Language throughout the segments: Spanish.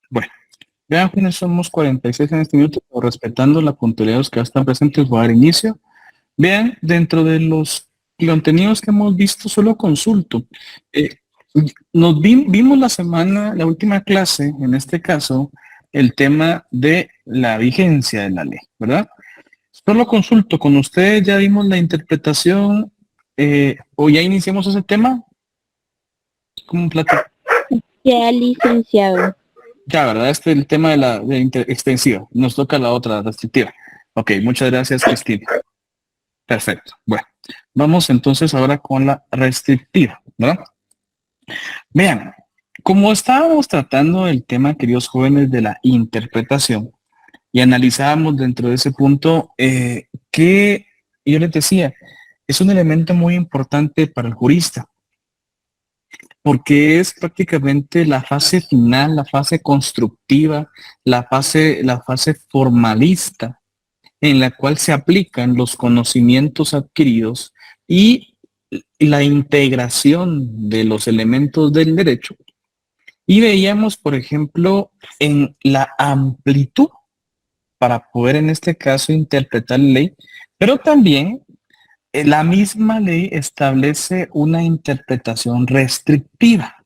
Bueno, vean quiénes somos 46 en este minuto, pero respetando la puntualidad de los que ya están presentes, voy a dar inicio. Vean, dentro de los contenidos que hemos visto, solo consulto. Eh, vimos la semana, la última clase, en este caso, el tema de la vigencia de la ley, ¿verdad? Solo consulto, con ustedes ya vimos la interpretación o ya iniciamos ese tema, como un plato. Ya, licenciado. Ya, ¿verdad? Este es el tema de la extensiva. Nos toca la otra, restrictiva. Ok, muchas gracias, Cristina. Perfecto. Bueno, vamos entonces ahora con la restrictiva, ¿verdad? Vean, como estábamos tratando el tema, queridos jóvenes, de la interpretación y analizábamos dentro de ese punto que yo les decía, es un elemento muy importante para el jurista, porque es prácticamente la fase final, la fase constructiva, la fase formalista en la cual se aplican los conocimientos adquiridos y la integración de los elementos del derecho. Y veíamos, por ejemplo, en la amplitud para poder en este caso interpretar la ley, pero también la misma ley establece una interpretación restrictiva.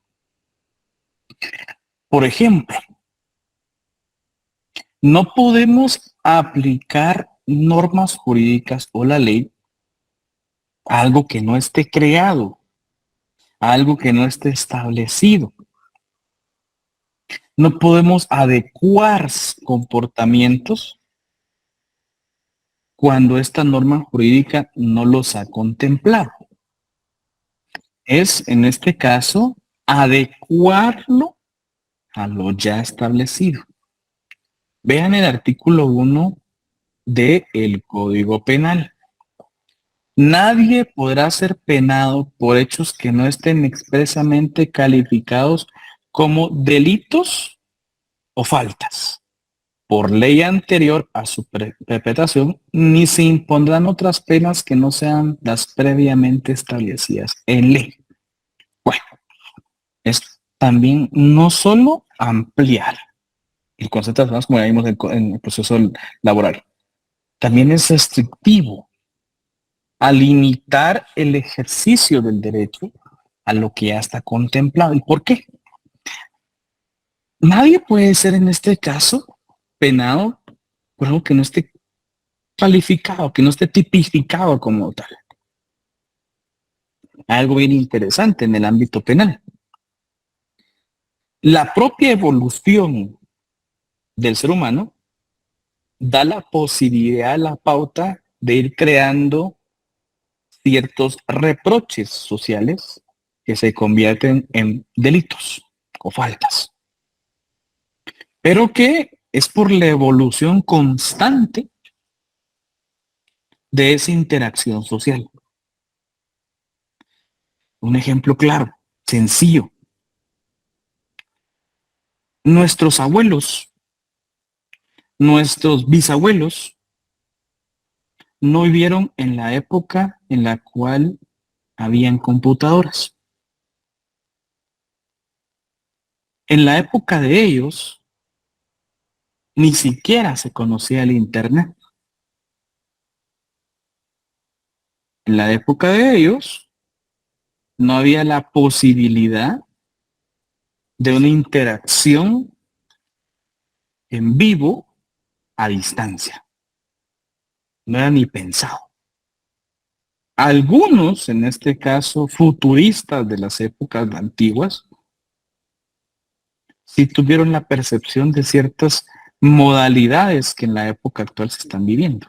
Por ejemplo, no podemos aplicar normas jurídicas o la ley a algo que no esté creado, a algo que no esté establecido. No podemos adecuar comportamientos cuando esta norma jurídica no los ha contemplado. Es, en este caso, adecuarlo a lo ya establecido. Vean el artículo 1 del Código Penal. Nadie podrá ser penado por hechos que no estén expresamente calificados como delitos o faltas por ley anterior a su perpetración, ni se impondrán otras penas que no sean las previamente establecidas en ley. Bueno, es también no solo ampliar el concepto de las personas como ya vimos en el proceso laboral, también es restrictivo a limitar el ejercicio del derecho a lo que ya está contemplado. ¿Y por qué? Nadie puede ser en este caso penado por algo que no esté calificado, que no esté tipificado como tal. Algo bien interesante en el ámbito penal. La propia evolución del ser humano da la posibilidad, la pauta de ir creando ciertos reproches sociales que se convierten en delitos o faltas, pero que es por la evolución constante de esa interacción social. Un ejemplo claro, sencillo. Nuestros abuelos, nuestros bisabuelos, no vivieron en la época en la cual habían computadoras. En la época de ellos, ni siquiera se conocía el Internet. En la época de ellos, no había la posibilidad de una interacción en vivo a distancia. No era ni pensado. Algunos, en este caso, futuristas de las épocas antiguas, sí tuvieron la percepción de ciertas modalidades que en la época actual se están viviendo.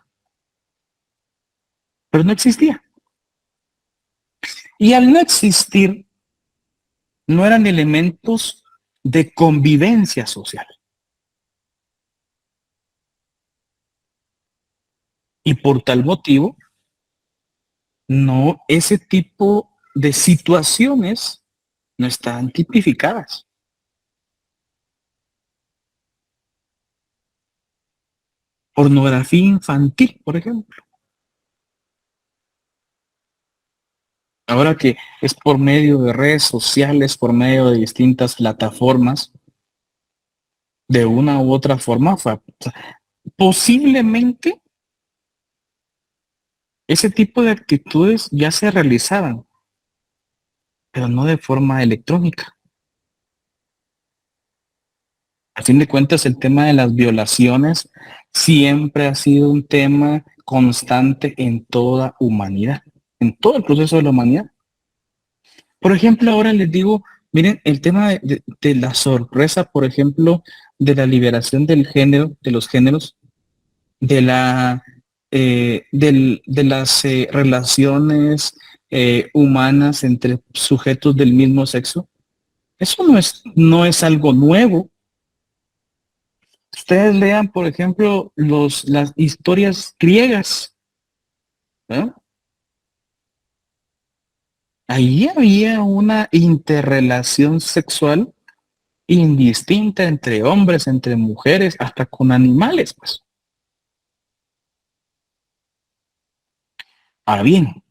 Pero no existía. Y al no existir, no eran elementos de convivencia social. Y por tal motivo, no, ese tipo de situaciones no están tipificadas. Pornografía infantil, por ejemplo. Ahora que es por medio de redes sociales, por medio de distintas plataformas, de una u otra forma, posiblemente ese tipo de actitudes ya se realizaban, pero no de forma electrónica. A fin de cuentas, el tema de las violaciones siempre ha sido un tema constante en toda humanidad, en todo el proceso de la humanidad. Por ejemplo, ahora les digo, miren, el tema de la sorpresa, por ejemplo, de la liberación del género, de los géneros, de de las relaciones humanas entre sujetos del mismo sexo. Eso no es algo nuevo. Ustedes lean, por ejemplo, las historias griegas, ¿no? Ahí había una interrelación sexual indistinta entre hombres, entre mujeres, hasta con animales, pues. Ahora bien,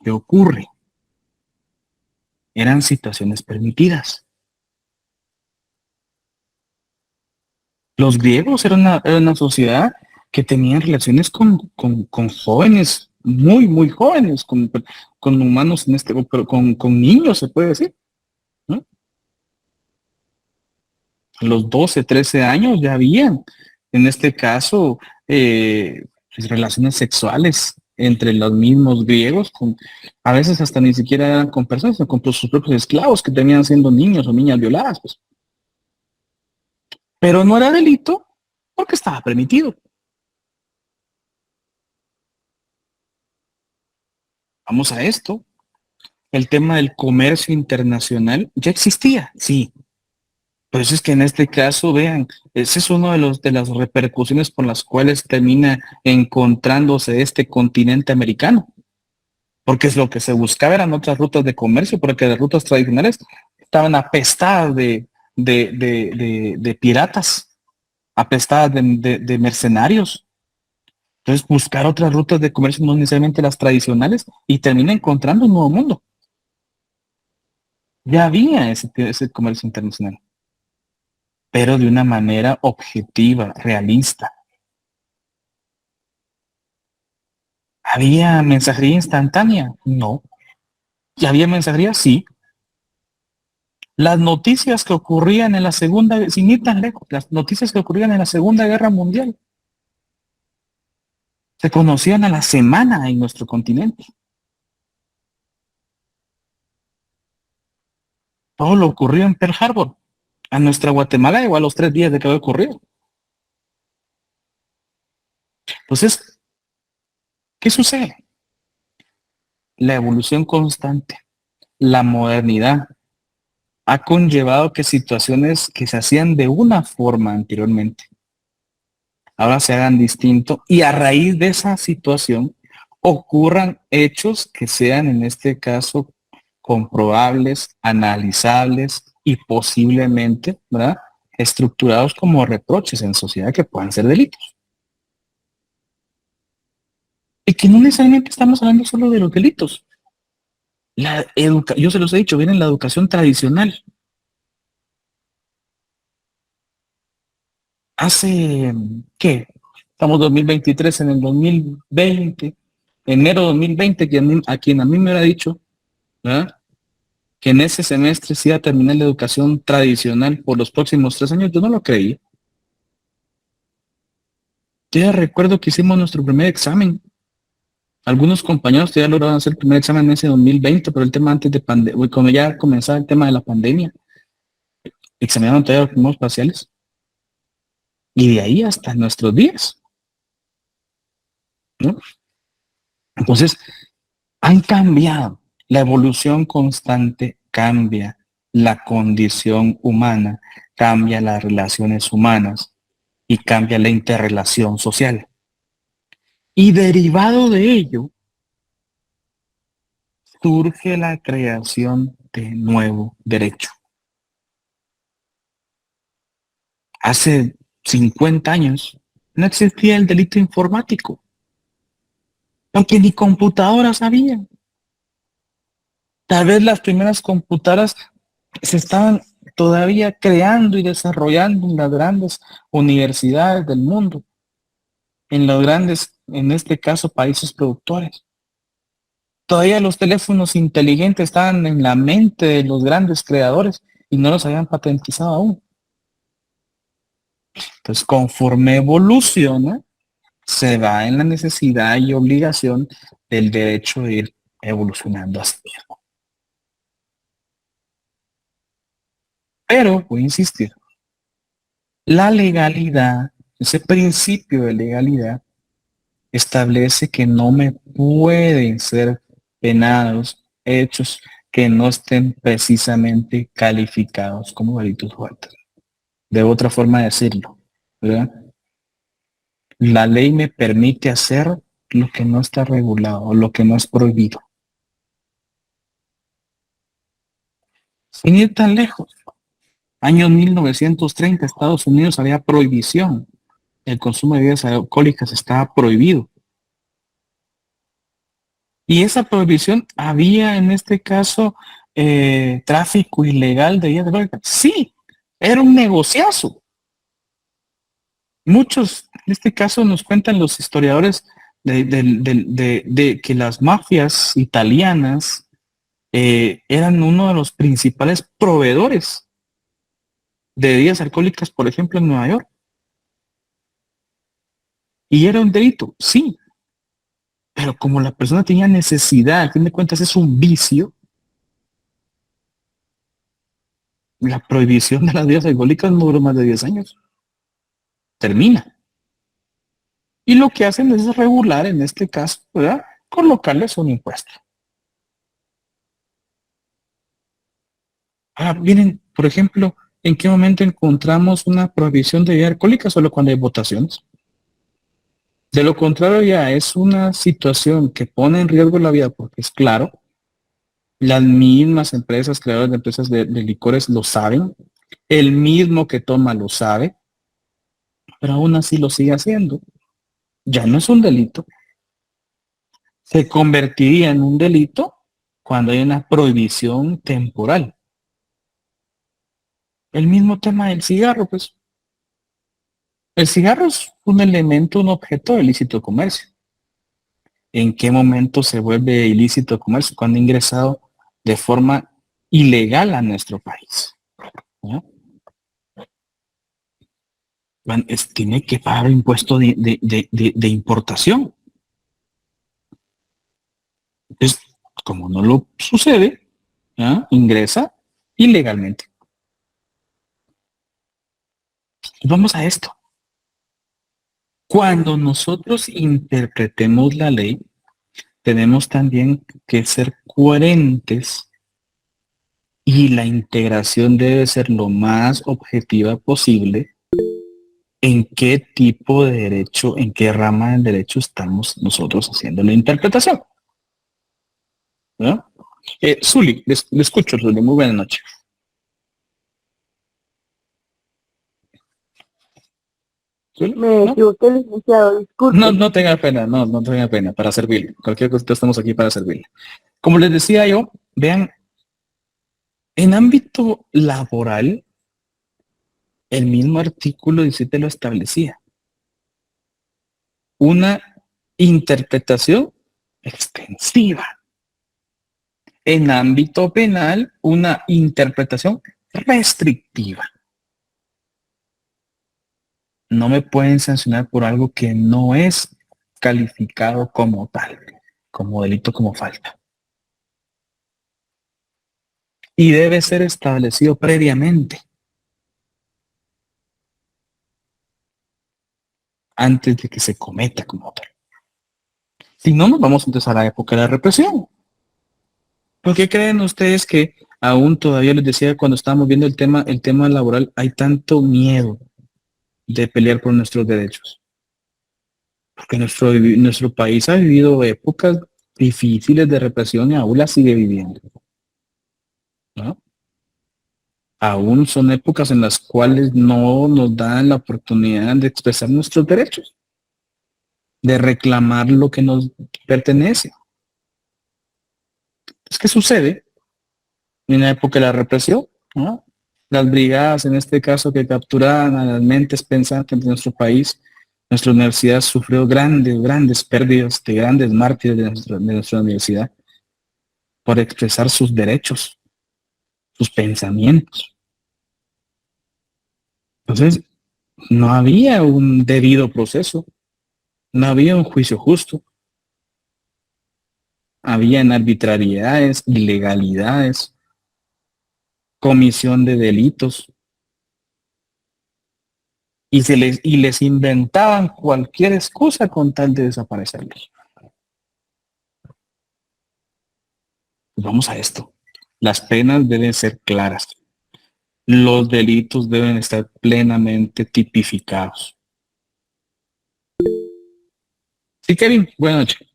¿qué ocurre? Eran situaciones permitidas. Los griegos era una sociedad que tenían relaciones con jóvenes, muy jóvenes, con humanos en este, pero con niños, se puede decir, ¿no? A los 12, 13 años ya habían, en este caso, pues, relaciones sexuales entre los mismos griegos, a veces hasta ni siquiera eran con personas, sino con sus propios esclavos que tenían siendo niños o niñas violadas, pues. Pero no era delito porque estaba permitido. Vamos a esto. El tema del comercio internacional ya existía, sí. Por eso es que en este caso, vean, ese es uno de de las repercusiones por las cuales termina encontrándose este continente americano. Porque es lo que se buscaba, eran otras rutas de comercio, porque las rutas tradicionales estaban apestadas de piratas, apestadas de mercenarios. Entonces, buscar otras rutas de comercio, no necesariamente las tradicionales, y termina encontrando un nuevo mundo. Ya había ese comercio internacional, pero de una manera objetiva, realista. ¿Había mensajería instantánea? No. ¿Y había mensajería? Sí. Las noticias que ocurrían en la Segunda, sin ir tan lejos, las noticias que ocurrían en la Segunda Guerra Mundial se conocían a la semana en nuestro continente. Todo lo ocurrió en Pearl Harbor. A nuestra Guatemala igual a los 3 días de que había ocurrido. Entonces, ¿qué sucede? La evolución constante, la modernidad, ha conllevado que situaciones que se hacían de una forma anteriormente, ahora se hagan distinto y a raíz de esa situación ocurran hechos que sean en este caso comprobables, analizables y posiblemente, ¿verdad?, estructurados como reproches en sociedad que puedan ser delitos. Y que no necesariamente estamos hablando solo de los delitos. Yo se los he dicho, viene la educación tradicional. Hace, ¿qué? Estamos 2023, en el 2020, enero 2020, a quien a mí me hubiera dicho, ¿verdad?, que en ese semestre se iba a terminar la educación tradicional por los próximos 3 años, yo no lo creí. Yo ya recuerdo que hicimos nuestro primer examen. Algunos compañeros ya lograron hacer el primer examen en ese 2020, pero el tema antes de pandemia, cuando ya comenzaba el tema de la pandemia, examinaron todavía los primeros parciales. Y de ahí hasta nuestros días, ¿no? Entonces, han cambiado. La evolución constante cambia la condición humana, cambia las relaciones humanas y cambia la interrelación social. Y derivado de ello, surge la creación de nuevo derecho. Hace 50 años no existía el delito informático, porque ni computadoras había. Tal vez las primeras computadoras se estaban todavía creando y desarrollando en las grandes universidades del mundo, en los grandes, en este caso, países productores. Todavía los teléfonos inteligentes estaban en la mente de los grandes creadores y no los habían patentizado aún. Entonces, conforme evoluciona, se va en la necesidad y obligación del derecho de ir evolucionando así mismo. Pero, voy a insistir, la legalidad, ese principio de legalidad, establece que no me pueden ser penados hechos que no estén precisamente calificados como delitos fuertes. De otra forma de decirlo, ¿verdad? La ley me permite hacer lo que no está regulado, lo que no es prohibido. Sin ir tan lejos, año 1930, Estados Unidos había prohibición. El consumo de bebidas alcohólicas estaba prohibido. Y esa prohibición había en este caso tráfico ilegal de bebidas alcohólicas. Sí, era un negociazo. Muchos, en este caso, nos cuentan los historiadores de que las mafias italianas eran uno de los principales proveedores de bebidas alcohólicas, por ejemplo, en Nueva York. Y era un delito, sí, pero como la persona tenía necesidad, al fin de cuentas es un vicio, la prohibición de las bebidas alcohólicas no duró más de 10 años. Termina. Y lo que hacen es regular, en este caso, ¿verdad? Colocarles un impuesto. Ahora, miren, por ejemplo, ¿en qué momento encontramos una prohibición de bebidas alcohólicas? Solo cuando hay votaciones. De lo contrario, ya es una situación que pone en riesgo la vida, porque es claro, las mismas empresas, creadoras de empresas de licores lo saben, el mismo que toma lo sabe, pero aún así lo sigue haciendo. Ya no es un delito. Se convertiría en un delito cuando hay una prohibición temporal. El mismo tema del cigarro, pues. El cigarro es un elemento, un objeto de ilícito comercio. ¿En qué momento se vuelve ilícito comercio? Cuando ha ingresado de forma ilegal a nuestro país, ¿no? Tiene que pagar impuesto de importación. Entonces, como no lo sucede, ¿ya? Ingresa ilegalmente. Y vamos a esto. Cuando nosotros interpretemos la ley, tenemos también que ser coherentes y la integración debe ser lo más objetiva posible en qué tipo de derecho, en qué rama del derecho estamos nosotros haciendo la interpretación. ¿No? Zuli, le escucho, Zuli, muy buena noche. ¿Zuli? Me equivoqué, licenciado, disculpe. No tenga pena, no tenga pena, para servirle. Cualquier cosa estamos aquí para servirle. Como les decía yo, vean, en ámbito laboral, el mismo artículo 17 lo establecía. Una interpretación extensiva. En ámbito penal, una interpretación restrictiva. No me pueden sancionar por algo que no es calificado como tal, como delito, como falta. Y debe ser establecido previamente, antes de que se cometa como tal. Si no, nos vamos entonces a la época de la represión. ¿Por qué creen ustedes que aún todavía les decía cuando estábamos viendo el tema laboral, hay tanto miedo de pelear por nuestros derechos? Porque nuestro país ha vivido épocas difíciles de represión y aún la sigue viviendo, ¿no? Aún son épocas en las cuales no nos dan la oportunidad de expresar nuestros derechos, de reclamar lo que nos pertenece. ¿Qué sucede en la época de la represión? ¿No? Las brigadas, en este caso, que capturaban a las mentes pensantes de nuestro país, nuestra universidad sufrió grandes pérdidas de grandes mártires de nuestra universidad por expresar sus derechos, sus pensamientos. Entonces, no había un debido proceso, no había un juicio justo, habían arbitrariedades, ilegalidades, comisión de delitos, y les inventaban cualquier excusa con tal de desaparecerlos. Pues vamos a esto. Las penas deben ser claras. Los delitos deben estar plenamente tipificados. Sí, Kevin, buenas noches.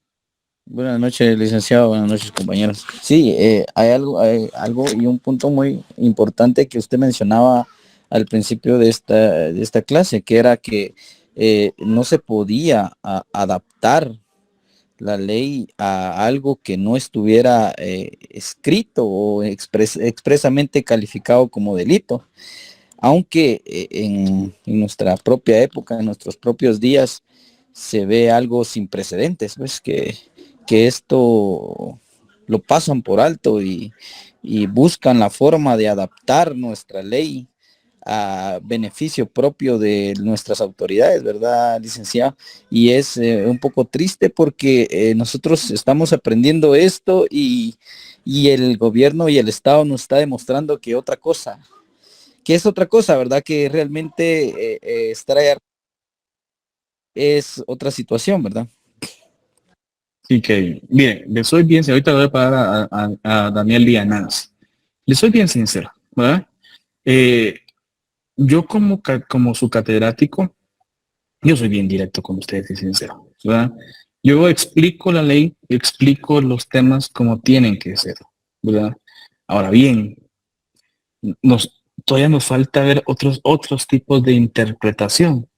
Buenas noches, licenciado. Buenas noches, compañeros. Sí, hay algo y un punto muy importante que usted mencionaba al principio de esta clase, que era que no se podía adaptar la ley a algo que no estuviera escrito o expresamente calificado como delito. Aunque en nuestra propia época, en nuestros propios días, se ve algo sin precedentes, pues que esto lo pasan por alto y buscan la forma de adaptar nuestra ley a beneficio propio de nuestras autoridades, ¿verdad, licenciado? Y es un poco triste porque nosotros estamos aprendiendo esto y el gobierno y el Estado nos está demostrando que es otra cosa, ¿verdad? Que realmente estar allá es otra situación, ¿verdad? Sí, Kevin. Miren, le soy bien sincero. Ahorita le voy a pagar a Daniel Lianas. Le soy bien sincero, ¿verdad? Yo como su catedrático, yo soy bien directo con ustedes y sincero, ¿verdad? Yo explico la ley, explico los temas como tienen que ser, ¿verdad? Ahora bien, todavía nos falta ver otros tipos de interpretación.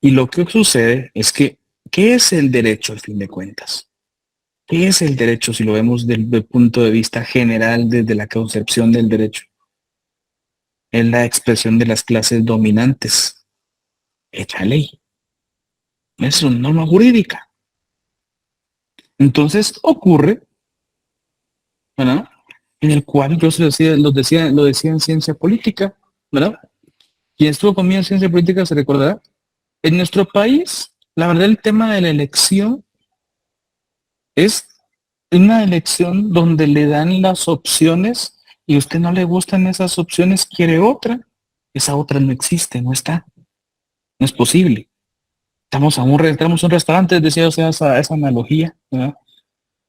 Y lo que sucede es que, ¿qué es el derecho al fin de cuentas? ¿Qué es el derecho si lo vemos desde el punto de vista general, desde la concepción del derecho? Es la expresión de las clases dominantes, hecha ley. Es una norma jurídica. Entonces ocurre, ¿verdad? En el cual yo lo decía en ciencia política, ¿verdad? Quien estuvo conmigo en ciencia política se recordará. En nuestro país, la verdad, el tema de la elección es una elección donde le dan las opciones y a usted no le gustan esas opciones, quiere otra. Esa otra no existe, no está, no es posible. Estamos a un restaurante, decía, o sea, esa analogía, ¿verdad?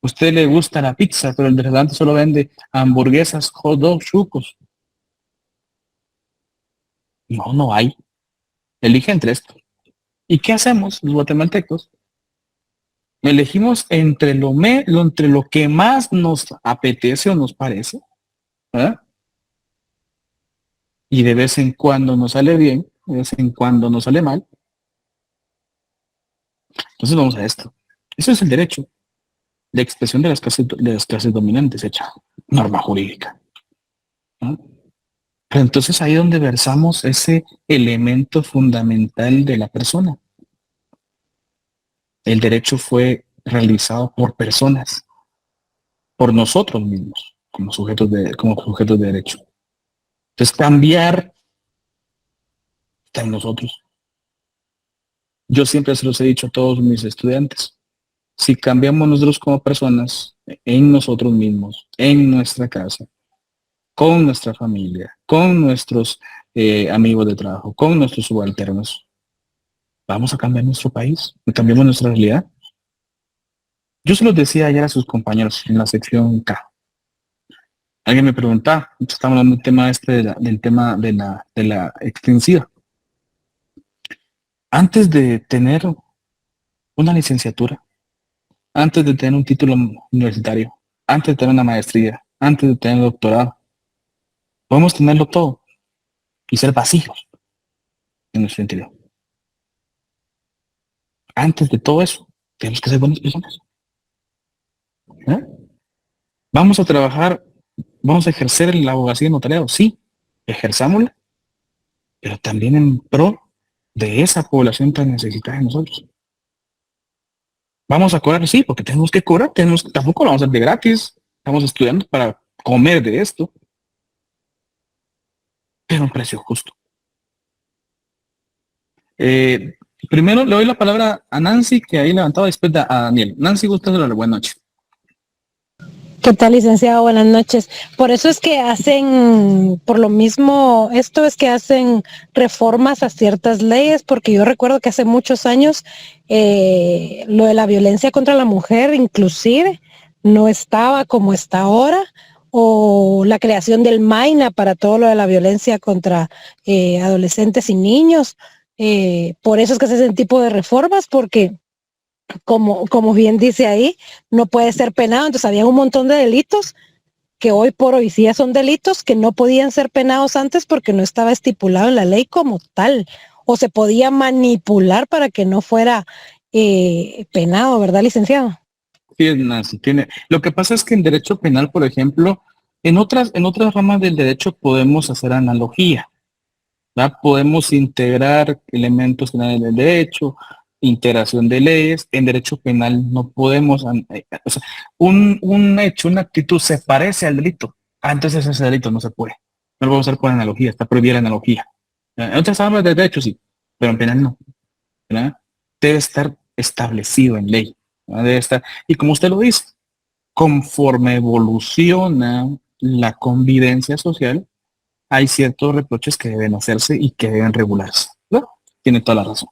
Usted le gusta la pizza, pero el restaurante solo vende hamburguesas, hot dogs, chucos. No, no hay. Elige entre esto. ¿Y qué hacemos los guatemaltecos? Elegimos entre lo que más nos apetece o nos parece, ¿verdad? Y de vez en cuando nos sale bien, de vez en cuando nos sale mal. Entonces vamos a esto. Eso es el derecho, la expresión de las clases dominantes hecha norma jurídica, ¿no? Pero entonces ahí es donde versamos ese elemento fundamental de la persona. El derecho fue realizado por personas, por nosotros mismos, como sujetos de derecho. Entonces cambiar está en nosotros. Yo siempre se los he dicho a todos mis estudiantes. Si cambiamos nosotros como personas, en nosotros mismos, en nuestra casa, con nuestra familia, con nuestros amigos de trabajo, con nuestros subalternos, vamos a cambiar nuestro país, cambiamos nuestra realidad. Yo se los decía ayer a sus compañeros en la sección K. Alguien me preguntaba, estamos hablando del tema del tema de la extensiva. Antes de tener una licenciatura, antes de tener un título universitario, antes de tener una maestría, antes de tener un doctorado. Podemos tenerlo todo y ser vacíos en nuestro interior. Antes de todo eso, tenemos que ser buenas personas. ¿Eh? Vamos a trabajar, vamos a ejercer la abogacía y notariado, sí, ejerzámosla, pero también en pro de esa población tan necesitada de nosotros. Vamos a cobrar, sí, porque tenemos que cobrar, tampoco lo vamos a hacer de gratis, estamos estudiando para comer de esto, pero a un precio justo. Eh, Primero le doy la palabra a Nancy, que ahí levantaba, después a Daniel. Nancy, gusta hablar, buenas noches. ¿Qué tal, licenciado? Buenas noches. Por eso es que hacen, por lo mismo, esto es que hacen reformas a ciertas leyes, porque yo recuerdo que hace muchos años lo de la violencia contra la mujer inclusive no estaba como está ahora, o la creación del MAINA para todo lo de la violencia contra adolescentes y niños. Por eso es que se hacen tipo de reformas, porque como bien dice ahí, no puede ser penado. Entonces había un montón de delitos que hoy por hoy sí ya son delitos que no podían ser penados antes porque no estaba estipulado en la ley como tal, o se podía manipular para que no fuera penado, ¿verdad, licenciado? Sí, Nancy, tiene. Lo que pasa es que en derecho penal, por ejemplo, en otras ramas del derecho podemos hacer analogía, ¿verdad? Podemos integrar elementos generales del derecho, integración de leyes. En derecho penal no podemos, o sea, un hecho, una actitud se parece al delito. Ah, entonces ese delito no se puede. No lo podemos hacer por analogía, está prohibida la analogía. En otras ramas del derecho sí, pero en penal no, ¿verdad? Debe estar establecido en ley, ¿verdad? Debe estar, y como usted lo dice, conforme evoluciona la convivencia social, hay ciertos reproches que deben hacerse y que deben regularse, ¿no? Tiene toda la razón.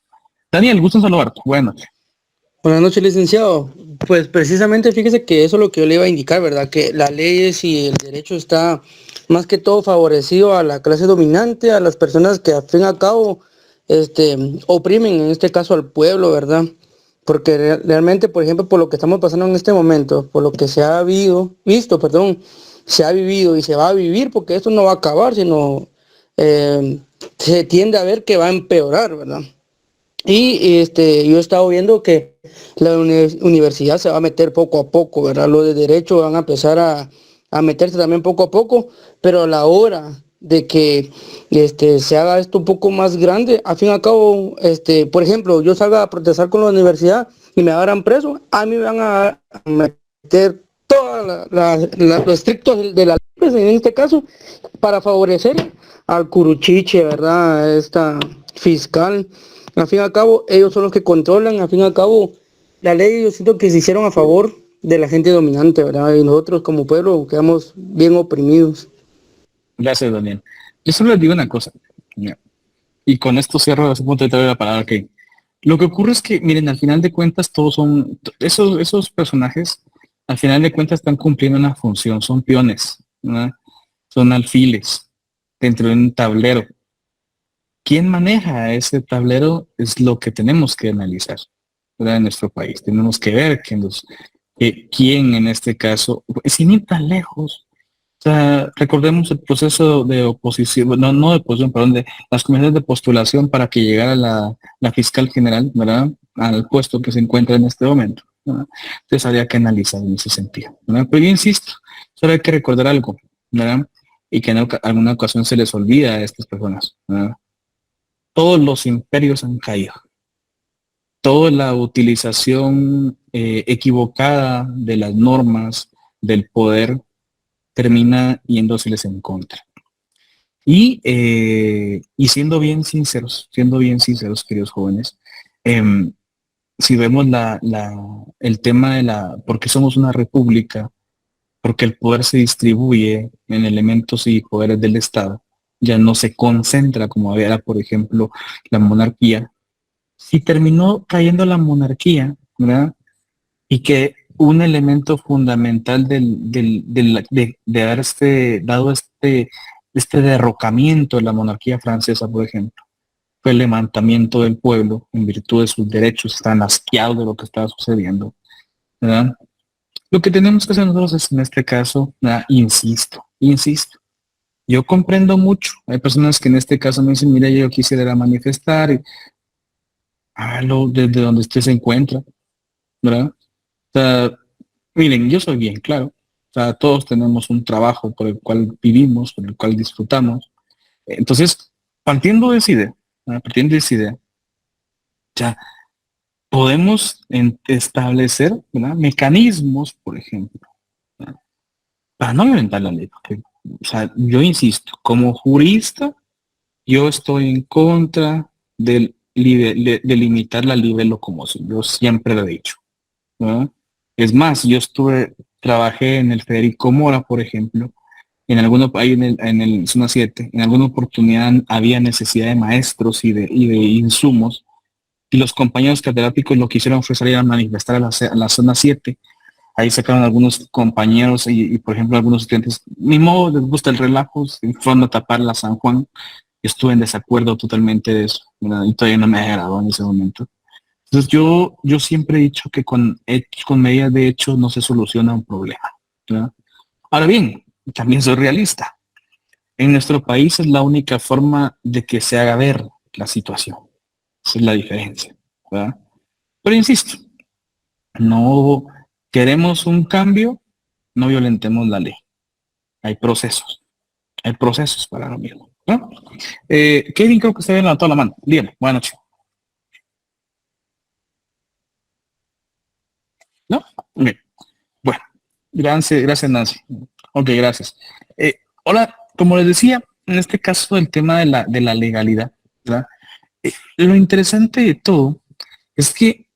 Daniel, gusto en saludarte. Buenas noches. Buenas noches, licenciado. Pues precisamente fíjese que eso es lo que yo le iba a indicar, ¿verdad? Que las leyes y el derecho está más que todo favorecido a la clase dominante, a las personas que al fin y al cabo oprimen, en este caso al pueblo, ¿verdad? Porque realmente, por ejemplo, por lo que estamos pasando en este momento, por lo que se ha se ha vivido y se va a vivir, porque esto no va a acabar, sino se tiende a ver que va a empeorar, ¿verdad? Y yo he estado viendo que la universidad se va a meter poco a poco, ¿verdad? Los de derecho van a empezar a meterse también poco a poco, pero a la hora de que se haga esto un poco más grande, al fin y al cabo, por ejemplo, yo salga a protestar con la universidad y me agarran preso, a mí me van a meter todos los estrictos de la ley, pues, en este caso, para favorecer al curuchiche, ¿verdad? Esta fiscal. Al fin y al cabo, ellos son los que controlan. Al fin y al cabo, la ley yo siento que se hicieron a favor de la gente dominante, ¿verdad? Y nosotros como pueblo quedamos bien oprimidos. Gracias, Daniel. Yo solo les digo una cosa, mira, y con esto cierro ese punto y te doy la palabra que lo que ocurre es que, miren, al final de cuentas todos son, esos personajes, al final de cuentas están cumpliendo una función, son peones, ¿verdad? Son alfiles dentro de un tablero. ¿Quién maneja ese tablero? Es lo que tenemos que analizar, ¿verdad? En nuestro país. Tenemos que ver quién en este caso, sin ir tan lejos. O sea, recordemos el proceso de oposición, no de oposición, perdón, de las comisiones de postulación para que llegara la fiscal general, ¿verdad? Al puesto que se encuentra en este momento, ¿verdad? Entonces habría que analizar en ese sentido, ¿verdad? Pero yo insisto, solo hay que recordar algo, ¿verdad? Y que en alguna ocasión se les olvida a estas personas, ¿verdad? Todos los imperios han caído. Toda la utilización equivocada de las normas del poder termina yéndoseles en contra. Y siendo bien sinceros, queridos jóvenes, si vemos el tema porque somos una república, porque el poder se distribuye en elementos y poderes del Estado, ya no se concentra como era, por ejemplo, la monarquía. Si terminó cayendo la monarquía, ¿verdad? Y que un elemento fundamental de haberse dado este derrocamiento de la monarquía francesa, por ejemplo, fue el levantamiento del pueblo en virtud de sus derechos, estaban asqueados de lo que estaba sucediendo, ¿verdad? Lo que tenemos que hacer nosotros es, en este caso, ¿verdad? Insisto, yo comprendo mucho. Hay personas que en este caso me dicen, mira, yo quisiera ir a manifestar, y hágalo desde donde usted se encuentra, ¿verdad? O sea, miren, yo soy bien claro. O sea, todos tenemos un trabajo por el cual vivimos, por el cual disfrutamos. Entonces, partiendo de esa idea, ¿verdad? Partiendo de esa idea, ya podemos establecer, ¿verdad? Mecanismos, por ejemplo, ¿verdad? Para no violentar la ley. Porque, o sea, yo insisto, como jurista, yo estoy en contra de limitar la libre locomoción. Yo siempre lo he dicho, ¿verdad? Es más, trabajé en el Federico Mora, por ejemplo, ahí en el zona 7, en alguna oportunidad había necesidad de maestros y de insumos, y los compañeros catedráticos lo que hicieron fue salir a manifestar a la zona 7. Ahí sacaron algunos compañeros y, por ejemplo, algunos estudiantes, ni modo, les gusta el relajo, fueron a tapar la San Juan. Estuve en desacuerdo totalmente de eso, ¿verdad? Y todavía no me agradó en ese momento. Entonces yo siempre he dicho que con medidas de hecho no se soluciona un problema, ¿verdad? Ahora bien, también soy realista. En nuestro país es la única forma de que se haga ver la situación. Esa es la diferencia, ¿verdad? Pero insisto, no queremos un cambio, no violentemos la ley. Hay procesos para lo mismo, ¿no? Kevin, creo que usted había levantado la mano. Dígame, buenas noches. ¿No? Bien. Bueno, gracias Nancy. Ok, gracias. Hola, como les decía, en este caso el tema de la legalidad, ¿verdad? Lo interesante de todo es que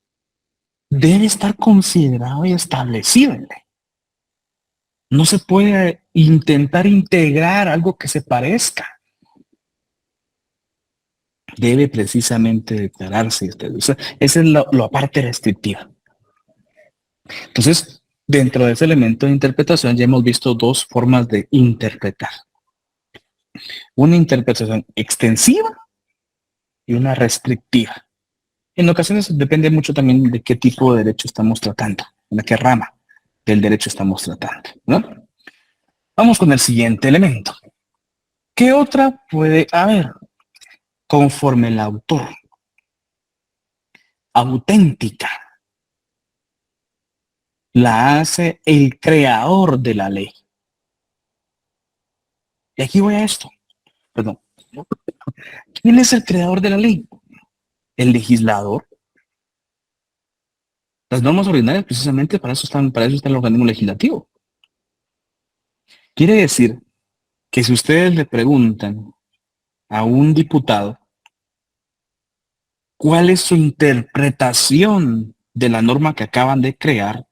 debe estar considerado y establecido en ley. No se puede intentar integrar algo que se parezca. Debe precisamente declararse. Esa es la parte restrictiva. Entonces, dentro de ese elemento de interpretación ya hemos visto dos formas de interpretar. Una interpretación extensiva y una restrictiva. En ocasiones depende mucho también de qué tipo de derecho estamos tratando, de qué rama del derecho estamos tratando, ¿no? Vamos con el siguiente elemento. ¿Qué otra puede haber? Conforme el autor. Auténtica. La hace el creador de la ley. Y aquí voy a esto. Perdón. ¿Quién es el creador de la ley? El legislador. Las normas ordinarias precisamente para eso está el organismo legislativo. Quiere decir que si ustedes le preguntan a un diputado cuál es su interpretación de la norma que acaban de crear,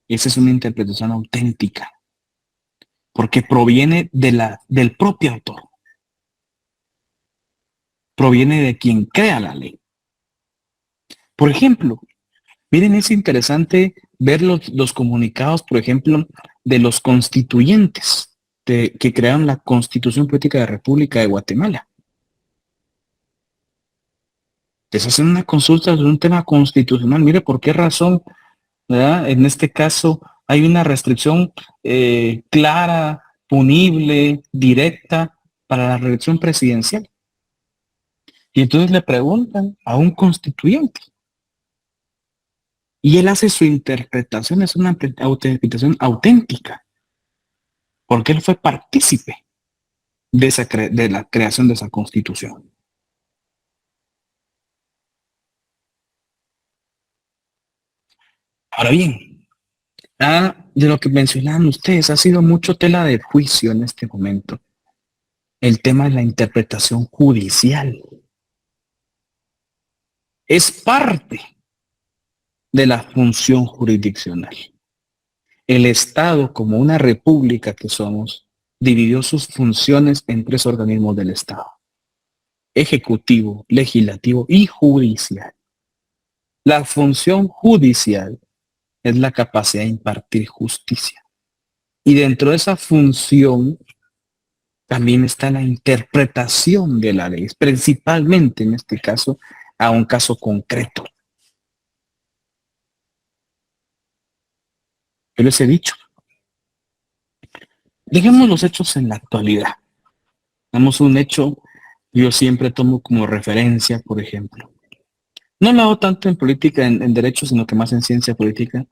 esa es una interpretación auténtica, porque proviene del propio autor, proviene de quien crea la ley. Por ejemplo, miren, es interesante ver los comunicados, por ejemplo, de los constituyentes que crearon la Constitución Política de la República de Guatemala. Les hacen una consulta sobre un tema constitucional. Mire por qué razón, ¿verdad? En este caso hay una restricción clara, punible, directa para la reelección presidencial. Y entonces le preguntan a un constituyente. Y él hace su interpretación, es una interpretación auténtica, porque él fue partícipe de la creación de esa constitución. Ahora bien, de lo que mencionaban ustedes, ha sido mucho tela de juicio en este momento. El tema de la interpretación judicial. Es parte de la función jurisdiccional. El Estado, como una república que somos, dividió sus funciones en tres organismos del Estado: ejecutivo, legislativo y judicial. La función judicial es la capacidad de impartir justicia. Y dentro de esa función también está la interpretación de la ley, principalmente en este caso a un caso concreto. Yo les he dicho, dejemos los hechos en la actualidad. Damos un hecho, yo siempre tomo como referencia, por ejemplo. No lo hago tanto en política, en derecho, sino que más en ciencia política.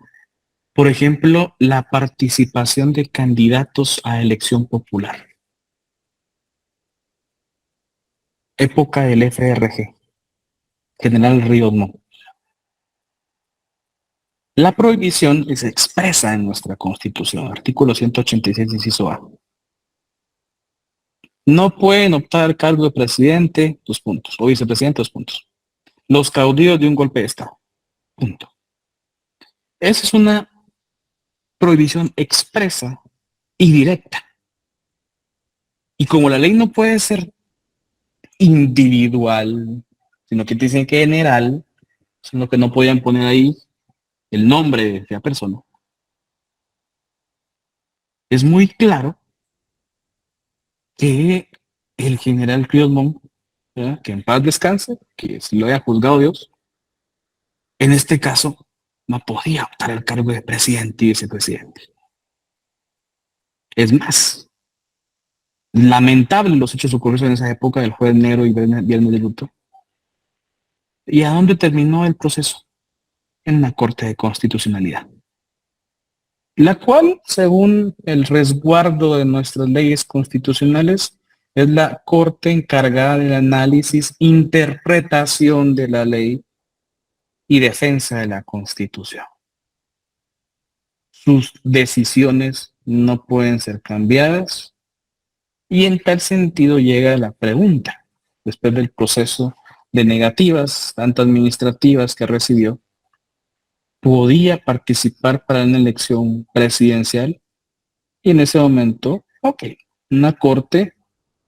Por ejemplo, la participación de candidatos a elección popular. Época del FRG, General Ríos Montt. La prohibición se expresa en nuestra Constitución, artículo 186, inciso A. No pueden optar al cargo de presidente, 2 puntos, o vicepresidente, 2 puntos. Los caudillos de un golpe de Estado, punto. Esa es una prohibición expresa y directa. Y como la ley no puede ser individual, sino que dicen que general, sino que no podían poner ahí el nombre de esa persona, es muy claro que el general Ríos Montt, que en paz descanse, que si lo haya juzgado Dios, en este caso no podía optar al cargo de presidente y vicepresidente. Es más, lamentable los hechos ocurridos en esa época del Jueves Negro y Viernes de Luto. ¿Y a dónde terminó el proceso? En la Corte de Constitucionalidad, la cual, según el resguardo de nuestras leyes constitucionales, es la Corte encargada del análisis, interpretación de la ley y defensa de la Constitución. Sus decisiones no pueden ser cambiadas y en tal sentido llega la pregunta, después del proceso de negativas, tanto administrativas que recibió, ¿podía participar para una elección presidencial? Y en ese momento, ok, una corte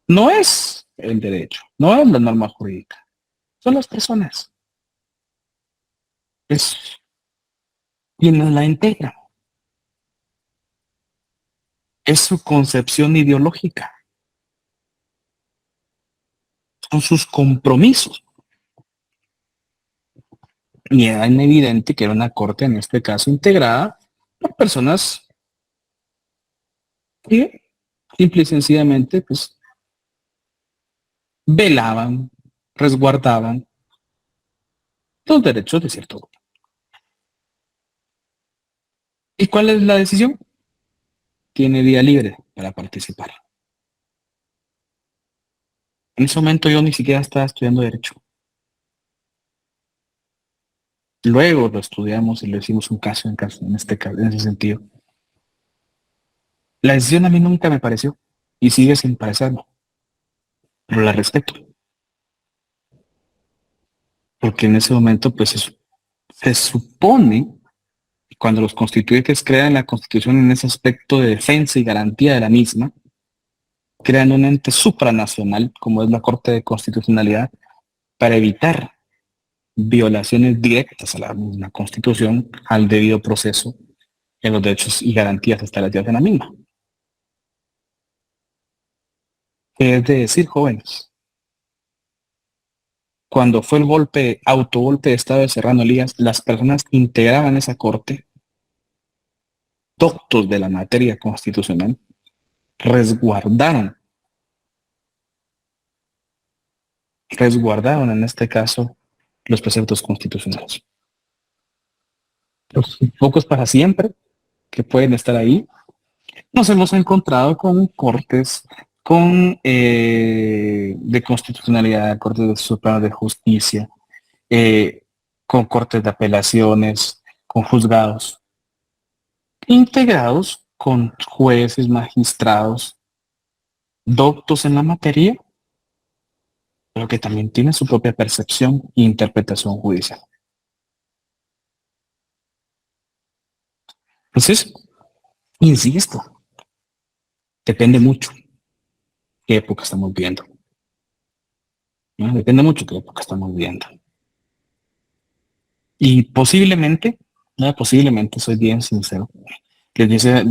no es el derecho, no es la norma jurídica, son las personas. Es quienes la integran. Es su concepción ideológica. Son sus compromisos. Y era evidente que era una corte, en este caso, integrada por personas que simple y sencillamente pues, velaban, resguardaban los derechos de cierto grupo. ¿Y cuál es la decisión? Tiene día libre para participar. En ese momento yo ni siquiera estaba estudiando derecho. Luego lo estudiamos y le hicimos un caso en este caso, en ese sentido. La decisión a mí nunca me pareció y sigue sin parecerme, pero la respeto. Porque en ese momento pues se supone que cuando los constituyentes crean la Constitución en ese aspecto de defensa y garantía de la misma, crean un ente supranacional como es la Corte de Constitucionalidad para evitar violaciones directas a la misma Constitución, al debido proceso en los derechos y garantías establecidas en la misma. Es de decir, jóvenes, cuando fue el autogolpe de Estado de Serrano Elías, las personas que integraban esa corte, doctos de la materia constitucional, resguardaron en este caso los preceptos constitucionales. Los pocos para siempre que pueden estar ahí, nos hemos encontrado con cortes, con de constitucionalidad, cortes de suprema de justicia, con cortes de apelaciones, con juzgados, integrados con jueces, magistrados, doctos en la materia, pero que también tienen su propia percepción e interpretación judicial. Entonces, insisto, depende mucho qué época estamos viendo. ¿No? Depende mucho qué época estamos viendo. Y posiblemente, soy bien sincero, les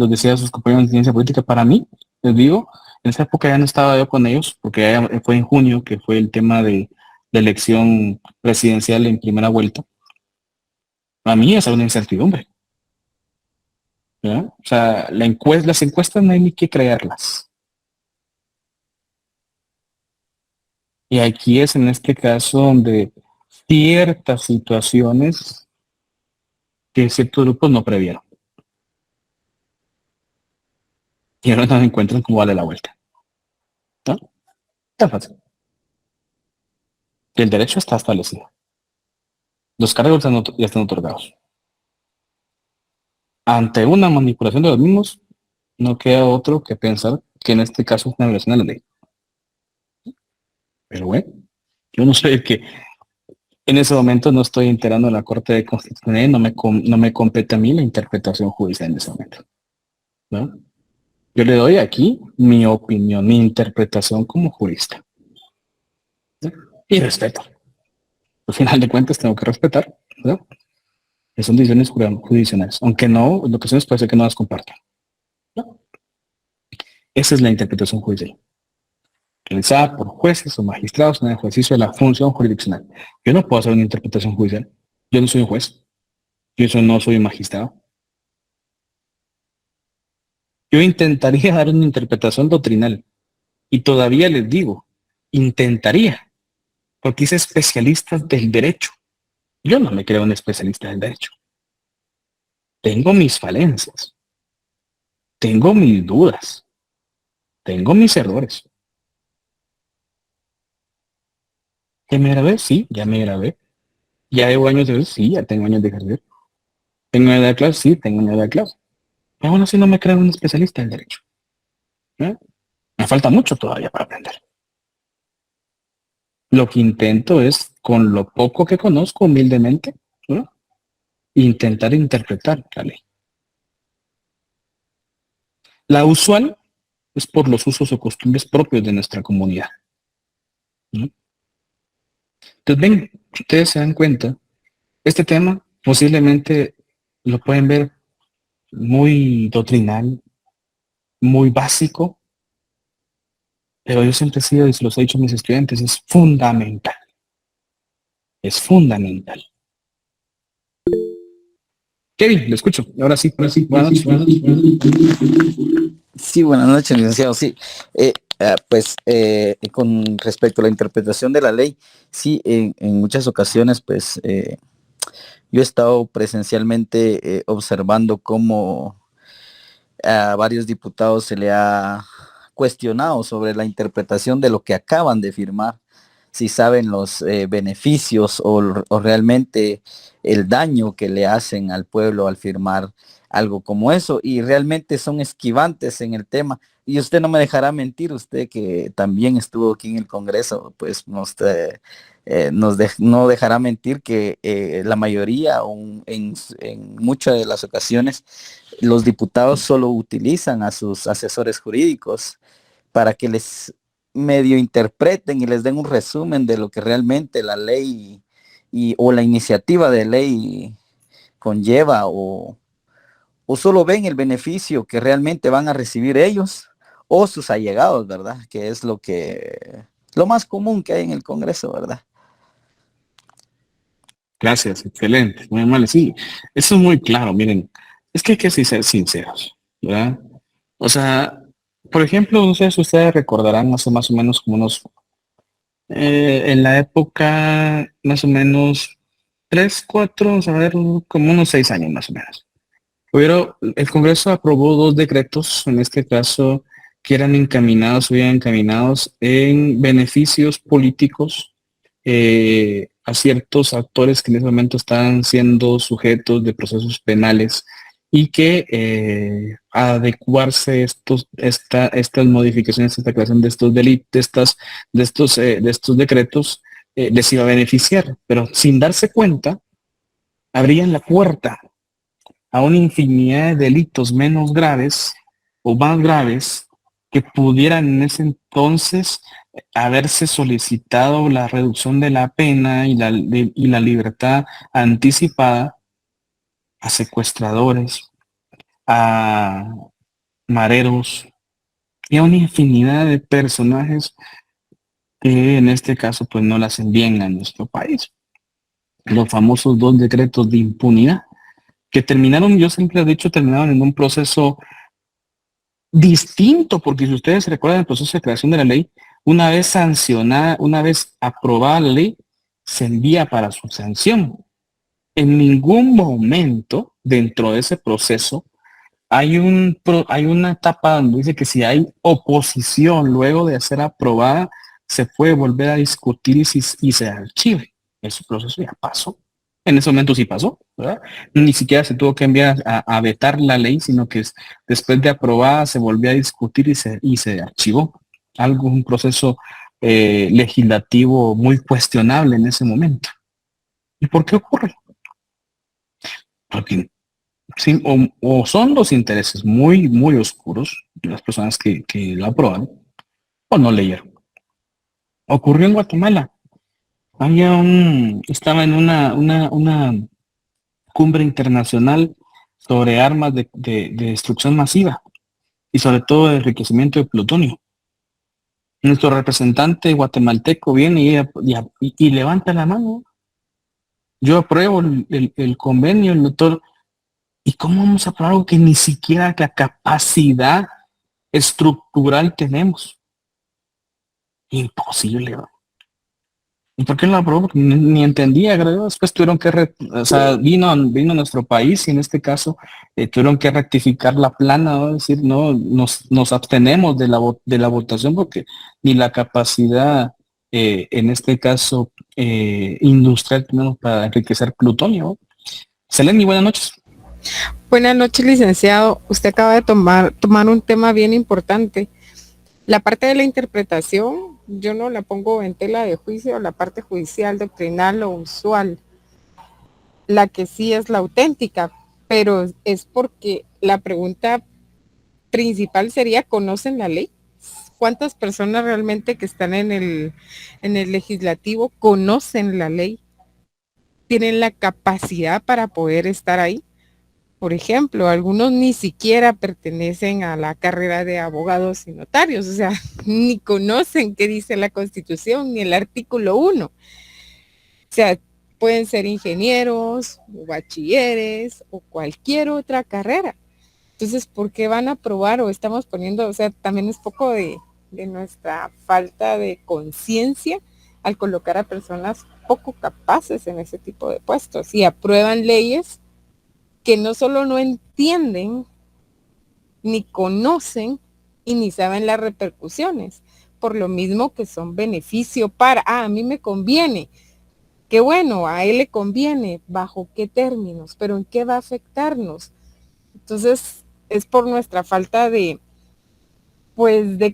decía a sus compañeros de ciencia política, para mí, les digo, En esa época ya no estaba yo con ellos, porque ya fue en junio, que fue el tema de elección presidencial en primera vuelta. A mí esa es una incertidumbre. ¿Ya? O sea, las encuestas no hay ni que creerlas. Y aquí es en este caso donde ciertas situaciones que ciertos grupos no previeron. Y ahora no encuentran cómo darle la vuelta. ¿No? Está fácil. Y el derecho está establecido. Los cargos ya están otorgados. Ante una manipulación de los mismos, no queda otro que pensar que en este caso es una violación de la ley. Pero bueno, yo no soy el que en ese momento no estoy enterando a la Corte de Constitucionalidad, no me compete a mí la interpretación judicial en ese momento. ¿No? Yo le doy aquí mi opinión, mi interpretación como jurista. ¿Sí? Y respeto. Al final de cuentas tengo que respetar, ¿no? Que son decisiones judiciales, aunque no, en ocasiones puede ser que no las compartan. ¿No? Esa es la interpretación judicial, realizada por jueces o magistrados en el ejercicio de la función jurisdiccional. Yo no puedo hacer una interpretación judicial. Yo no soy un juez. Yo no soy un magistrado. Yo intentaría dar una interpretación doctrinal. Y todavía les digo, intentaría, porque hice especialistas del derecho. Yo no me creo un especialista del derecho. Tengo mis falencias. Tengo mis dudas. Tengo mis errores. ¿Que me grabé? Sí, ya me grabé. ¿Ya llevo años de ejercer? Sí, ya tengo años de ejercer. ¿Tengo años de clase? Sí, tengo años de clase. Pero aún así no me creo un especialista del derecho. ¿Eh? Me falta mucho todavía para aprender. Lo que intento es, con lo poco que conozco humildemente, ¿no? Intentar interpretar la ley. La usual es por los usos o costumbres propios de nuestra comunidad, ¿no? Entonces, ven, si ustedes se dan cuenta, este tema posiblemente lo pueden ver muy doctrinal, muy básico, pero yo siempre he sido, y se los he dicho a mis estudiantes, es fundamental. Es fundamental. Kevin, lo escucho. Ahora sí, buenas noches. Sí, buenas noches, licenciado. Sí, pues con respecto a la interpretación de la ley, sí, en muchas ocasiones, pues yo he estado presencialmente observando cómo a varios diputados se le ha cuestionado sobre la interpretación de lo que acaban de firmar, si saben los beneficios o realmente el daño que le hacen al pueblo al firmar algo como eso, y realmente son esquivantes en el tema. Y usted no me dejará mentir, usted que también estuvo aquí en el Congreso, pues no dejará mentir que la mayoría, en muchas de las ocasiones, los diputados solo utilizan a sus asesores jurídicos para que les medio interpreten y les den un resumen de lo que realmente la ley o la iniciativa de ley conlleva, o solo ven el beneficio que realmente van a recibir ellos o sus allegados, ¿verdad? Que es lo más común que hay en el Congreso, ¿verdad? Gracias, excelente, muy amable. Sí, eso es muy claro, miren, es que hay que ser sinceros, ¿verdad? O sea, por ejemplo, no sé si ustedes recordarán hace más o menos como en la época, más o menos, 3, 4, vamos a ver, como unos 6 años más o menos. El Congreso aprobó 2 decretos, en este caso, que eran encaminados, o encaminados en beneficios políticos a ciertos actores que en ese momento estaban siendo sujetos de procesos penales y que adecuarse estas modificaciones, esta creación de estos delitos, de estos decretos, les iba a beneficiar, pero sin darse cuenta, abrían la puerta a una infinidad de delitos menos graves o más graves que pudieran en ese entonces haberse solicitado la reducción de la pena y la libertad anticipada a secuestradores, a mareros, y a una infinidad de personajes que en este caso pues no la hacen bien a nuestro país. Los famosos 2 decretos de impunidad, que terminaron, yo siempre he dicho, terminaron en un proceso distinto, porque si ustedes se recuerdan el proceso de creación de la ley, una vez sancionada, una vez aprobada la ley, se envía para su sanción. En ningún momento dentro de ese proceso hay una etapa donde dice que si hay oposición luego de ser aprobada, se puede volver a discutir y se archive. Ese proceso ya pasó. En ese momento sí pasó, ¿verdad? Ni siquiera se tuvo que enviar a vetar la ley, sino que después de aprobada se volvió a discutir y se archivó. Un proceso legislativo muy cuestionable en ese momento. ¿Y por qué ocurre? Porque sí, o son los intereses muy, muy oscuros de las personas que lo aprueban, o no leyeron. Ocurrió en Guatemala. Estaba en una cumbre internacional sobre armas de destrucción masiva y sobre todo de enriquecimiento de plutonio. Nuestro representante guatemalteco viene y levanta la mano. Yo apruebo el convenio, el doctor. ¿Y cómo vamos a aprobar algo que ni siquiera la capacidad estructural tenemos? Imposible, ¿no? ¿Y por qué no lo aprobó? Porque ni entendía, creo. Después tuvieron que, o sea, vino a nuestro país y en este caso tuvieron que rectificar la plana, ¿no? Es decir, no, nos abstenemos de la votación porque ni la capacidad, en este caso, industrial tenemos para enriquecer plutonio, ¿no? Seleni, buenas noches. Buenas noches, licenciado. Usted acaba de tomar un tema bien importante. La parte de la interpretación, yo no la pongo en tela de juicio, la parte judicial, doctrinal o usual. La que sí es la auténtica, pero es porque la pregunta principal sería, ¿conocen la ley? ¿Cuántas personas realmente que están en el legislativo conocen la ley? ¿Tienen la capacidad para poder estar ahí? Por ejemplo, algunos ni siquiera pertenecen a la carrera de abogados y notarios, o sea, ni conocen qué dice la Constitución ni el artículo 1. O sea, pueden ser ingenieros o bachilleres o cualquier otra carrera. Entonces, ¿por qué van a aprobar o estamos poniendo, o sea, también es poco de nuestra falta de conciencia al colocar a personas poco capaces en ese tipo de puestos y aprueban leyes que no solo no entienden, ni conocen y ni saben las repercusiones, por lo mismo que son beneficio para, a mí me conviene, qué bueno, a él le conviene, bajo qué términos, pero en qué va a afectarnos. Entonces, es por nuestra falta de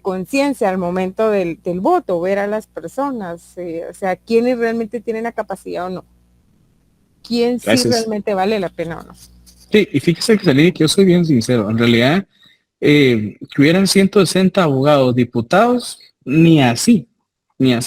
conciencia al momento del voto, ver a las personas, o sea, quiénes realmente tienen la capacidad o no, quién sí realmente vale la pena o no. Sí, y fíjese que yo soy bien sincero, en realidad, que hubieran 160 abogados, diputados, ni así. En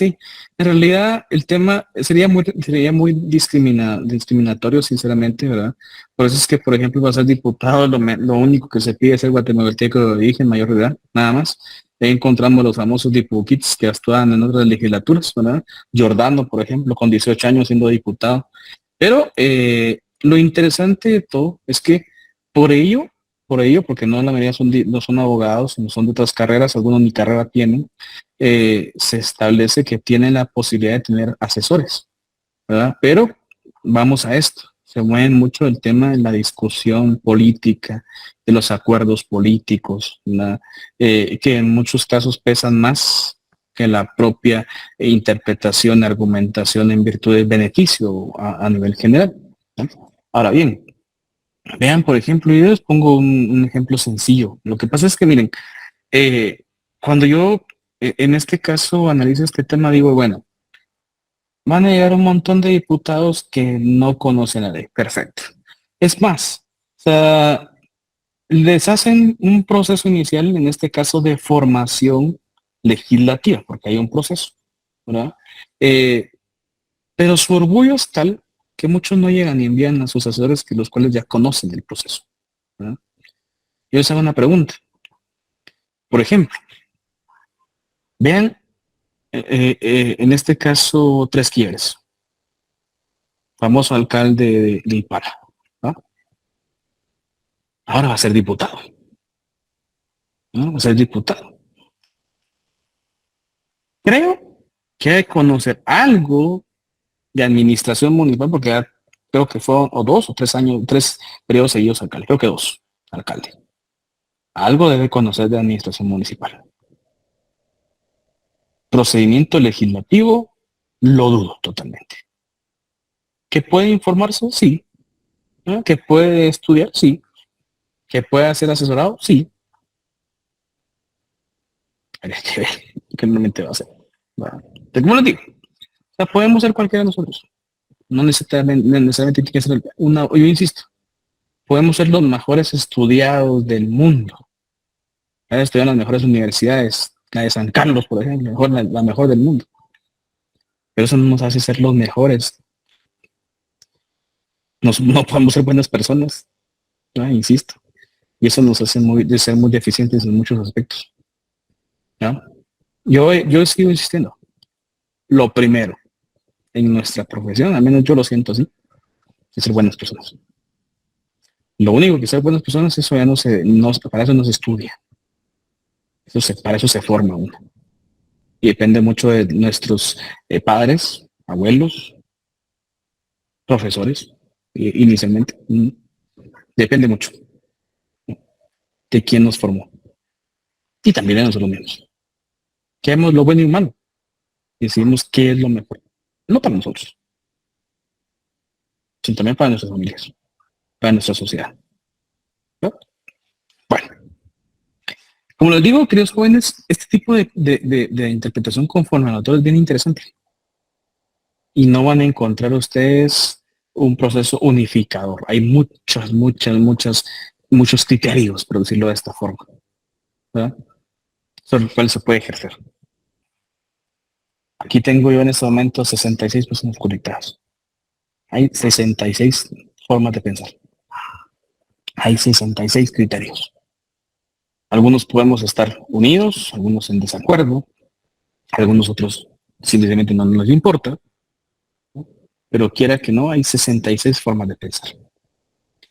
realidad, el tema sería muy discriminatorio, sinceramente, ¿verdad? Por eso es que, por ejemplo, para ser diputado, lo único que se pide es ser guatemalteco de origen, mayor de edad, nada más. Ahí encontramos los famosos dipukits que actúan en otras legislaturas, ¿verdad? Giordano, por ejemplo, con 18 años siendo diputado. Pero lo interesante de todo es que por ello, porque no la mayoría no son abogados, no son de otras carreras, algunos ni carrera tienen, se establece que tienen la posibilidad de tener asesores, ¿verdad? Pero vamos a esto, se mueve mucho el tema de la discusión política, de los acuerdos políticos, que en muchos casos pesan más que la propia interpretación, argumentación en virtud del beneficio a nivel general, ¿no? Ahora bien, vean, por ejemplo, yo les pongo un ejemplo sencillo. Lo que pasa es que, miren, cuando yo, en este caso, analizo este tema, digo, bueno, van a llegar un montón de diputados que no conocen la ley. Perfecto. Es más, o sea, les hacen un proceso inicial, en este caso, de formación legislativa, porque hay un proceso, ¿verdad? Pero su orgullo es tal que muchos no llegan y envían a sus asesores que los cuales ya conocen el proceso, ¿verdad? Yo les hago una pregunta. Por ejemplo, Vean, en este caso, Tres Quiebres, famoso alcalde de Ipala, ¿no? Ahora va a ser diputado, ¿no? Va a ser diputado. Creo que hay que conocer algo de administración municipal, porque ya creo que fueron o 2 o 3 años, 3 periodos seguidos alcalde, creo que 2 alcalde. Algo debe conocer de administración municipal. Procedimiento legislativo, lo dudo totalmente. ¿Que puede informarse? Sí. ¿No? ¿Que puede estudiar? Sí. ¿Que puede ser asesorado? Sí. Habría que ver qué normalmente va a hacer. Bueno, como les digo, o sea, podemos ser cualquiera de nosotros. No necesariamente tiene que ser una, yo insisto, podemos ser los mejores estudiados del mundo. Estudiar en las mejores universidades, la de San Carlos, por ejemplo, la mejor del mundo. Pero eso no nos hace ser los mejores. No podemos ser buenas personas, ¿no? Insisto. Y eso nos hace ser muy deficientes en muchos aspectos, ¿no? Yo sigo insistiendo. Lo primero en nuestra profesión, al menos yo lo siento así, es ser buenas personas. Lo único que ser buenas personas, eso ya para eso no se estudia. Para eso se forma uno. Y depende mucho de nuestros padres, abuelos, profesores, inicialmente. Depende mucho de quién nos formó. Y también de nosotros mismos. Que vemos lo bueno y malo. Y decidimos qué es lo mejor. No para nosotros, sino también para nuestras familias, para nuestra sociedad. ¿No? Bueno, como les digo, queridos jóvenes, este tipo de interpretación conforme a nosotros es bien interesante. Y no van a encontrar ustedes un proceso unificador. Hay muchos criterios, por decirlo de esta forma, ¿verdad? Sobre el cual se puede ejercer. Aquí tengo yo en este momento 66 personas conectadas. Hay 66 formas de pensar. Hay 66 criterios. Algunos podemos estar unidos, algunos en desacuerdo, algunos otros simplemente no nos importa, ¿no? Pero quiera que no, hay 66 formas de pensar.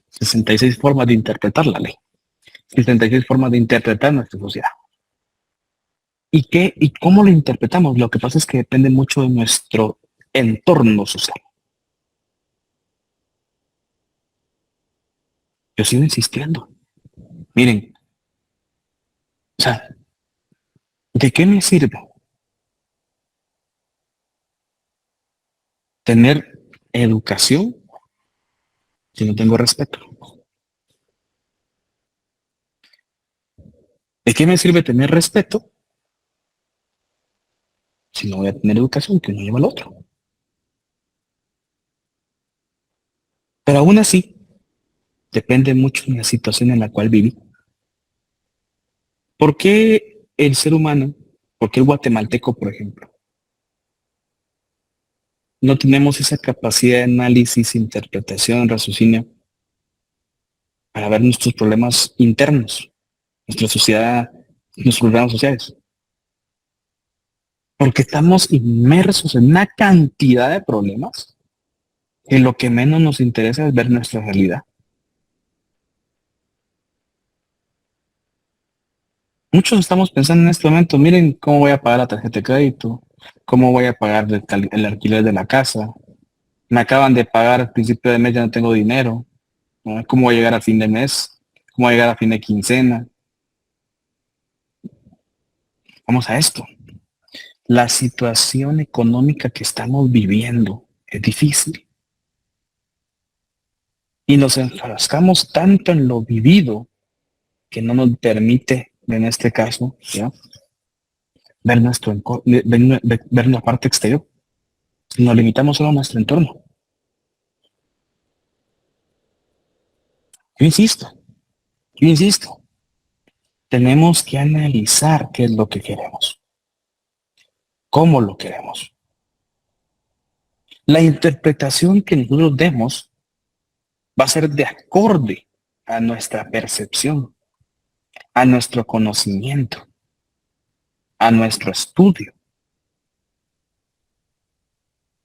66 formas de interpretar la ley. 66 formas de interpretar nuestra sociedad. ¿Y cómo lo interpretamos? Lo que pasa es que depende mucho de nuestro entorno social. Yo sigo insistiendo. Miren, o sea, ¿de qué me sirve tener educación si no tengo respeto? ¿De qué me sirve tener respeto si no voy a tener educación que uno lleva al otro? Pero aún así, depende mucho de la situación en la cual viví. ¿Por qué el ser humano, por qué el guatemalteco, por ejemplo, no tenemos esa capacidad de análisis, interpretación, raciocinio para ver nuestros problemas internos, nuestra sociedad, nuestros problemas sociales? Porque estamos inmersos en una cantidad de problemas que lo que menos nos interesa es ver nuestra realidad. Muchos estamos pensando en este momento, miren cómo voy a pagar la tarjeta de crédito, cómo voy a pagar el alquiler de la casa, me acaban de pagar al principio de mes, ya no tengo dinero, ¿no? ¿Cómo voy a llegar a fin de mes? ¿Cómo voy a llegar a fin de quincena? Vamos a esto. La situación económica que estamos viviendo es difícil. Y nos enfrascamos tanto en lo vivido que no nos permite, en este caso, ¿ya?, ver la parte exterior. Nos limitamos solo a nuestro entorno. Yo insisto, tenemos que analizar qué es lo que queremos, cómo lo queremos. La interpretación que nosotros demos va a ser de acorde a nuestra percepción, a nuestro conocimiento. a nuestro estudio,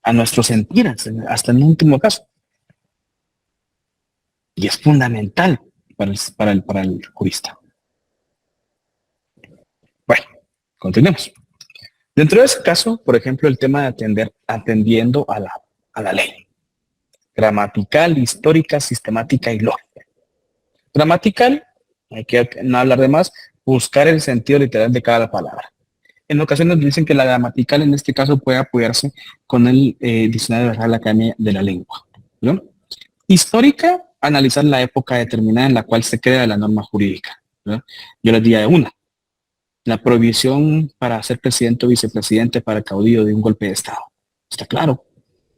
a nuestro sentir, hasta en el último caso. Y es fundamental para el jurista. Bueno, continuemos. Dentro de ese caso, por ejemplo, el tema de atendiendo a la ley. Gramatical, histórica, sistemática y lógica. Gramatical, hay que no hablar de más, buscar el sentido literal de cada palabra. En ocasiones dicen que la gramatical en este caso puede apoyarse con el diccionario de la Real Academia de la Lengua, ¿no? Histórica, analizar la época determinada en la cual se crea la norma jurídica, ¿no? Yo les diría de una. La prohibición para ser presidente o vicepresidente para el caudillo de un golpe de Estado. Está claro.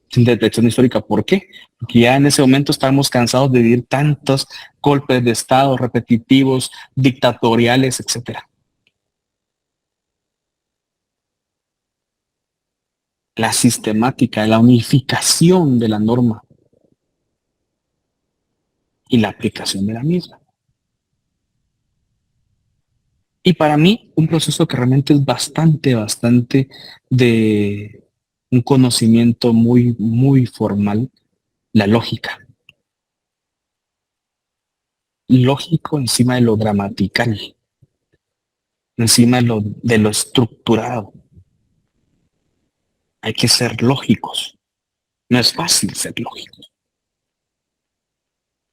Sin detección histórica. ¿Por qué? Porque ya en ese momento estábamos cansados de vivir tantos golpes de Estado repetitivos, dictatoriales, etcétera. La sistemática, la unificación de la norma y la aplicación de la misma. Y para mí, un proceso que realmente es bastante de un conocimiento muy formal, la lógica. Lógico encima de lo gramatical, encima de lo estructurado. Hay que ser lógicos. No es fácil ser lógicos.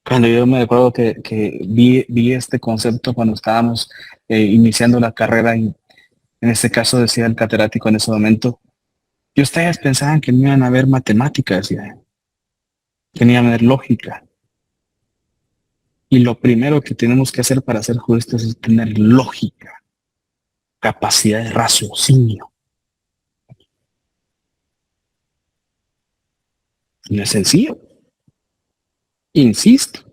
Cuando yo me acuerdo que vi este concepto cuando estábamos iniciando la carrera, y en este caso decía el catedrático en ese momento, y ustedes pensaban que no iban a haber matemáticas, decía, que no iban a haber lógica. Y lo primero que tenemos que hacer para ser juristas es tener lógica, capacidad de raciocinio. No es sencillo. Insisto,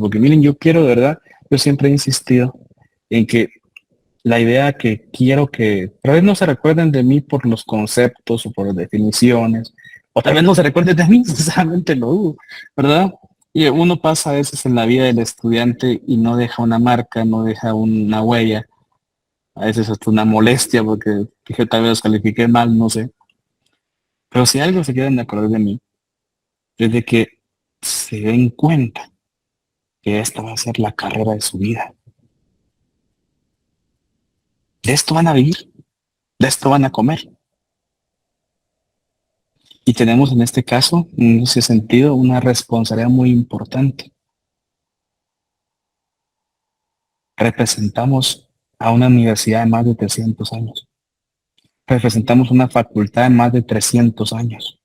porque miren, yo quiero de verdad, yo siempre he insistido en que la idea que quiero que, tal vez no se recuerden de mí por los conceptos o por las definiciones, o tal vez no se recuerden de mí, sinceramente lo dudo, ¿verdad? Y uno pasa a veces en la vida del estudiante y no deja una marca, no deja una huella, a veces hasta una molestia porque dije, tal vez los califiqué mal, no sé. Pero si algo se quieren acordar de mí, es de que se den cuenta que esta va a ser la carrera de su vida. De esto van a vivir, de esto van a comer. Y tenemos en este caso, en ese sentido, una responsabilidad muy importante. Representamos a una universidad de más de 300 años. Representamos una facultad de más de 300 años.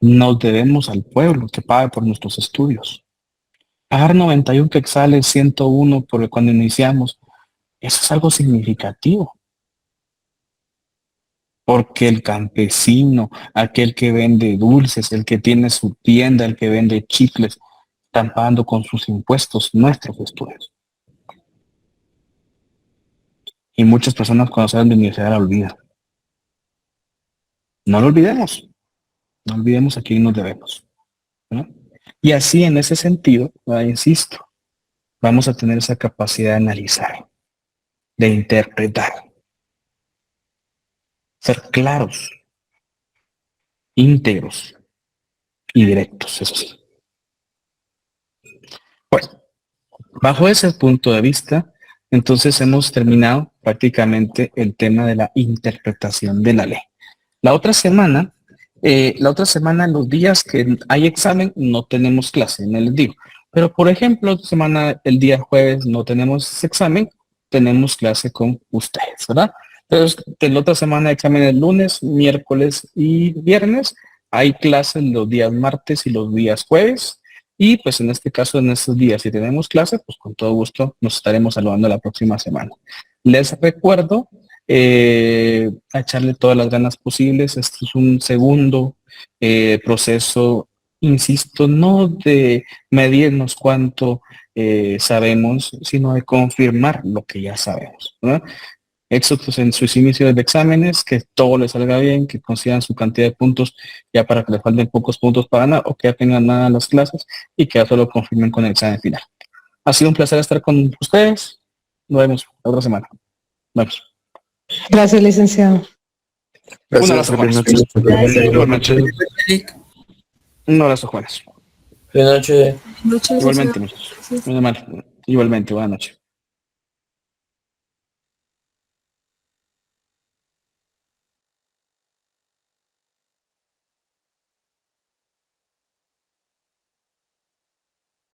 Nos debemos al pueblo que paga por nuestros estudios. Pagar 91 quetzales, 101 por cuando iniciamos, eso es algo significativo. Porque el campesino, aquel que vende dulces, el que tiene su tienda, el que vende chicles, están pagando con sus impuestos nuestros estudios. Y muchas personas cuando salen de la universidad la olvidan. No lo olvidemos. No olvidemos a quién nos debemos, ¿no? Y así en ese sentido, insisto, vamos a tener esa capacidad de analizar, de interpretar, ser claros, íntegros y directos, eso sí. Bueno, bajo ese punto de vista, entonces hemos terminado prácticamente el tema de la interpretación de la ley. La otra semana, los días que hay examen, no tenemos clase, no les digo. Pero, por ejemplo, el día jueves no tenemos examen, tenemos clase con ustedes, ¿verdad? Entonces, la otra semana examen el lunes, miércoles y viernes. Hay clases los días martes y los días jueves. Y pues en este caso, en estos días, si tenemos clase, pues con todo gusto nos estaremos saludando la próxima semana. Les recuerdo a echarle todas las ganas posibles. Esto es un segundo proceso, insisto, no de medirnos cuánto sabemos, sino de confirmar lo que ya sabemos, ¿verdad? Éxitos en sus inicios de exámenes, que todo les salga bien, que consigan su cantidad de puntos ya para que les falten pocos puntos para ganar o que ya tengan nada en las clases y que ya solo confirmen con el examen final. Ha sido un placer estar con ustedes. Nos vemos la otra semana. Vamos. Gracias, licenciado. Un abrazo, Juanes. Igualmente. Un abrazo, Juanes. Buenas noches. Igualmente, muchachos. Muy mal. Igualmente, buenas noches.